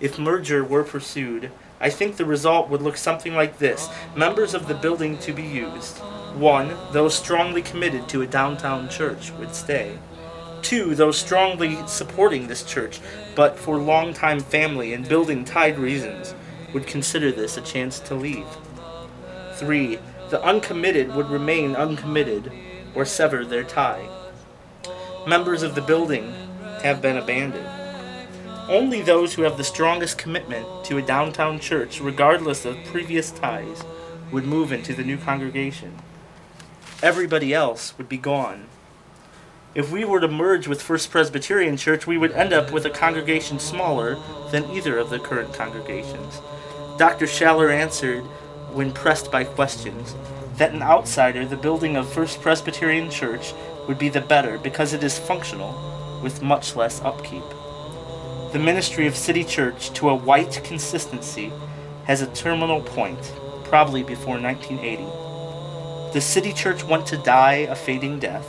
If merger were pursued, I think the result would look something like this. Members of the building to be used. 1. Those strongly committed to a downtown church would stay. 2. Those strongly supporting this church, but for long-time family and building-tied reasons, would consider this a chance to leave. 3. The uncommitted would remain uncommitted or sever their tie. Members of the building have been abandoned. Only those who have the strongest commitment to a downtown church, regardless of previous ties, would move into the new congregation. Everybody else would be gone. If we were to merge with First Presbyterian Church, we would end up with a congregation smaller than either of the current congregations. Dr. Schaller answered, when pressed by questions, that an outsider, the building of First Presbyterian Church, would be the better because it is functional with much less upkeep. The ministry of City Church to a white consistency has a terminal point, probably before 1980. Does City Church want to die a fading death?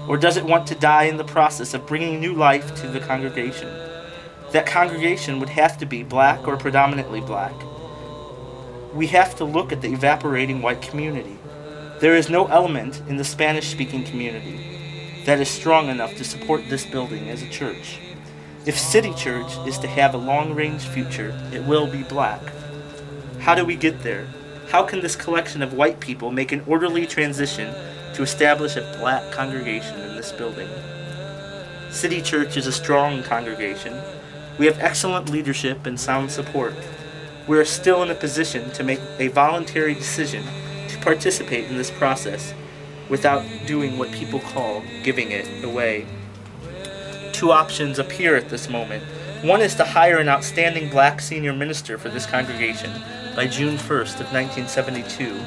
Or does it want to die in the process of bringing new life to the congregation? That congregation would have to be black or predominantly black. We have to look at the evaporating white community. There is no element in the Spanish-speaking community that is strong enough to support this building as a church. If City Church is to have a long-range future, it will be black. How do we get there? How can this collection of white people make an orderly transition to establish a black congregation in this building? City Church is a strong congregation. We have excellent leadership and sound support. We are still in a position to make a voluntary decision to participate in this process without doing what people call giving it away. Two options appear at this moment. One is to hire an outstanding black senior minister for this congregation by June 1st of 1972.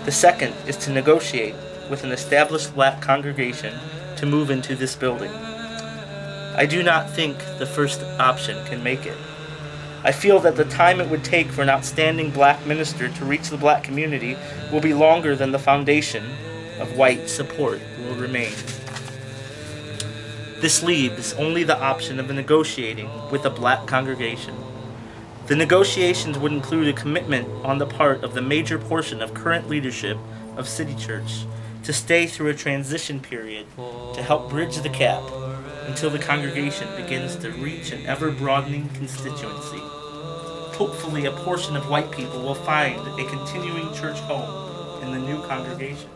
The second is to negotiate with an established black congregation to move into this building. I do not think the first option can make it. I feel that the time it would take for an outstanding black minister to reach the black community will be longer than the foundation of white support will remain. This leaves only the option of negotiating with a black congregation. The negotiations would include a commitment on the part of the major portion of current leadership of City Church to stay through a transition period to help bridge the gap until the congregation begins to reach an ever-broadening constituency. Hopefully, a portion of white people will find a continuing church home in the new congregation.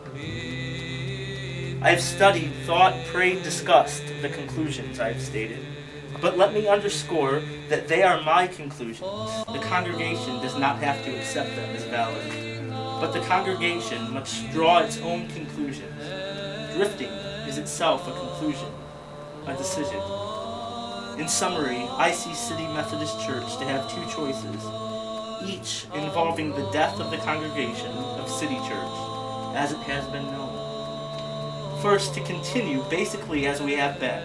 I have studied, thought, prayed, discussed the conclusions I have stated, but let me underscore that they are my conclusions. The congregation does not have to accept them as valid, but the congregation must draw its own conclusions. Drifting is itself a conclusion, a decision. In summary, I see City Methodist Church to have two choices, each involving the death of the congregation of City Church, as it has been known. First, to continue basically as we have been.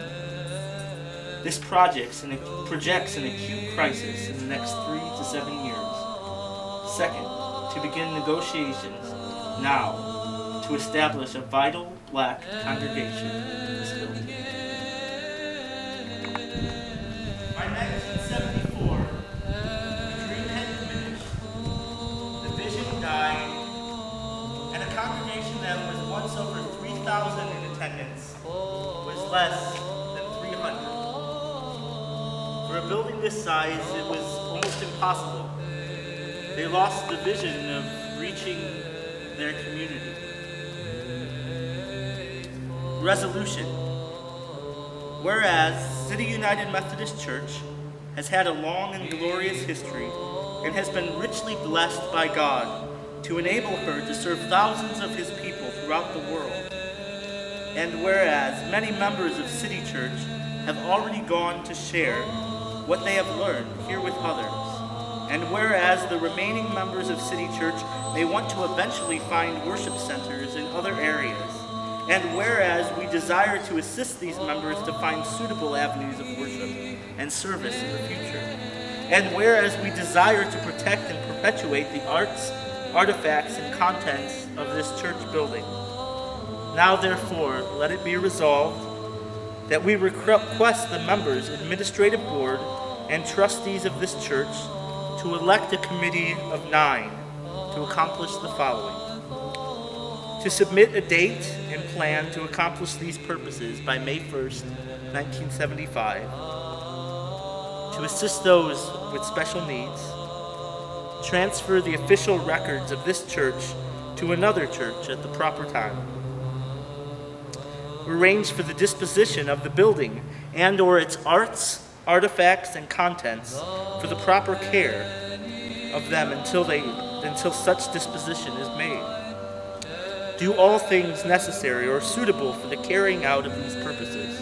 This projects an acute crisis in the next 3 to 7 years. Second, to begin negotiations now to establish a vital black congregation in this building. By 1974, the dream had diminished, the vision died, and a congregation that was once over 3,000 in attendance was less than 300. For a building this size, it was almost impossible. They lost the vision of reaching their community. Resolution. Whereas City United Methodist Church has had a long and glorious history and has been richly blessed by God to enable her to serve thousands of His people throughout the world. And whereas many members of City Church have already gone to share what they have learned here with others, and whereas the remaining members of City Church may want to eventually find worship centers in other areas, and whereas we desire to assist these members to find suitable avenues of worship and service in the future, and whereas we desire to protect and perpetuate the arts, artifacts, and contents of this church building. Now, therefore, let it be resolved that we request the members' administrative board and trustees of this church to elect a committee of 9 to accomplish the following. To submit a date and plan to accomplish these purposes by May 1st, 1975. To assist those with special needs. Transfer the official records of this church to another church at the proper time. Arrange for the disposition of the building and or its arts, artifacts, and contents for the proper care of them until such disposition is made. Do all things necessary or suitable for the carrying out of these purposes.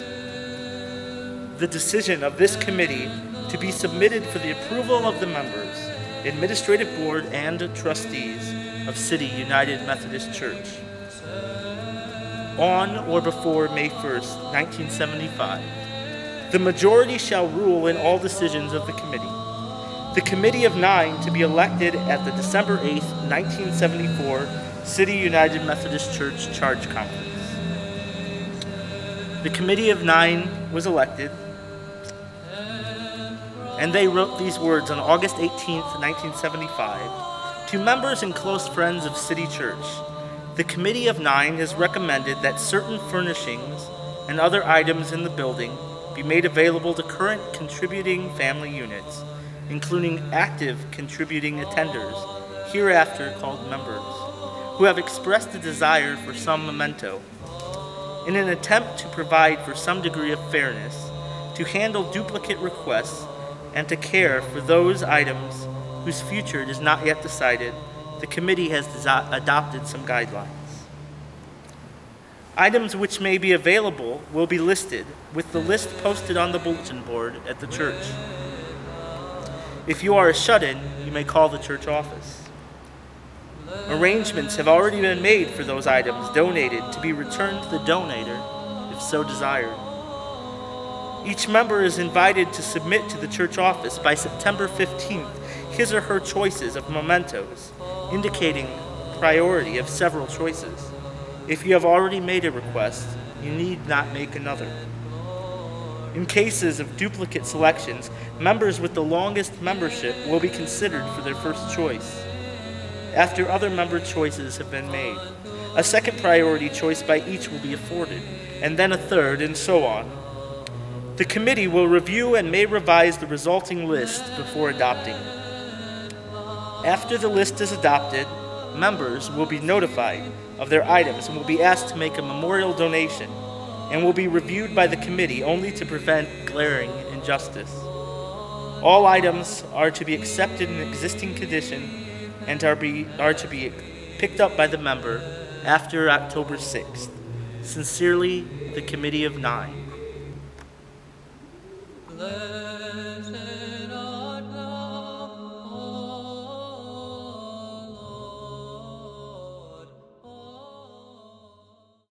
The decision of this committee to be submitted for the approval of the members, administrative board, and trustees of City United Methodist Church. On or before May 1st, 1975, the majority shall rule in all decisions of the committee. The committee of 9 to be elected at the December 8th, 1974 City United Methodist Church Charge Conference. The committee of 9 was elected, and they wrote these words on August 18th, 1975, to members and close friends of City Church. The committee of 9 has recommended that certain furnishings and other items in the building be made available to current contributing family units, including active contributing attenders, hereafter called members, who have expressed a desire for some memento. In an attempt to provide for some degree of fairness, to handle duplicate requests, and to care for those items whose future is not yet decided, the committee has adopted some guidelines. Items which may be available will be listed, with the list posted on the bulletin board at the church. If you are a shut-in, you may call the church office. Arrangements have already been made for those items donated to be returned to the donator, if so desired. Each member is invited to submit to the church office by September 15th his or her choices of mementos, indicating priority of several choices. If you have already made a request, you need not make another. In cases of duplicate selections, members with the longest membership will be considered for their first choice, after other member choices have been made. A second priority choice by each will be afforded, and then a third, and so on. The committee will review and may revise the resulting list before adopting it. After the list is adopted, members will be notified of their items and will be asked to make a memorial donation, and will be reviewed by the committee only to prevent glaring injustice. All items are to be accepted in existing condition and are to be picked up by the member after October 6th. Sincerely, the Committee of 9.